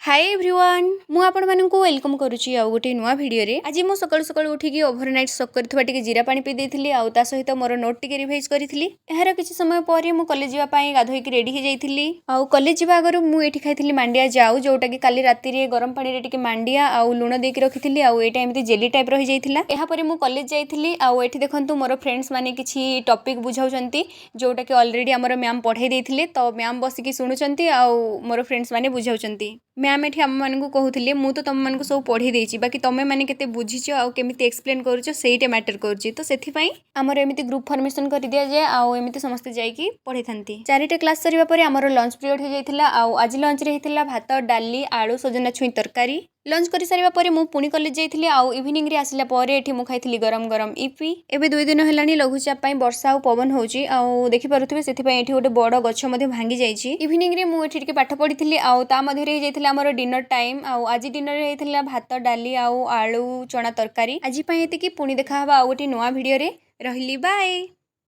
Hi everyone मु आपण मानकु welcome करूची आ गोटे नुआ वीडियो रे आज मु सकाळु सकाळु उठिकी ओवरनाइट सक करथवा टिके जीरा पानी पी देथिली आ ता सहित मोर नोट टिके रिवाइज करिथिली एहार किछि समय परे मु कॉलेज जीवा पई गाधोई की रेडी हे जाइथिली आ कॉलेज जीवा आगरु मु एठी खाइथिली मांडिया जाऊ जोटा कि काली राती रे गरम पानी रे टिके मांडिया आ लूण देकी रखिथिली आ एटा एमती जेली टाइप रहि जाइथिला एहा परे मु कॉलेज जाइथिली आ एठी देखंतु मोर फ्रेंड्स माने किछि टॉपिक बुझाउचंती जोटा कि ऑलरेडी हमर मैम पढाई देथिले तो मैम बसिकी सुनुचंती आ मोर फ्रेंड्स माने बुझाउचंती मैम एठी हम मानकु कहूथिले मु तो तुम मानकु सब पढ़ी देछि बाकी तमे माने केते बुझिछ आ केमिति एक्सप्लेन करूछ सेइटे मैटर करूछि तो सेथि पई हमर एमिति ग्रुप फॉर्मेशन कर दिया जे आ एमिति समस्त जाई की पढ़ी थांती चारिटे क्लास सरीबा परे हमर लंच पीरियड हे जाइथिला आ आज लंच रे हेतिला भात डाली आलू सजना छुई तरकारी लंच करि सारिबा परे मु पुणी कॉलेज जाइथिली आ इवनिंग रे आसिला परे एठी मु खाइथिली गरम गरम इपी एबे 2 दिन हेलानी लघुचाप पई वर्षा आ पवन होउची आ देखि पारुथिबे सेथि पई एठी गोटे बड़ गछ मध्ये भांगी जाइची इवनिंग रे मु एठी टिके पाठ पढिथिली आ ता मध्ये रे जाइथिला हमर डिनर टाइम आ आज डिनर रे हेतिला भात डाली आ आलू चना तरकारी आज पई एति की पुणी देखा हबा आ गोटे नवा वीडियो रे रहिली बाय।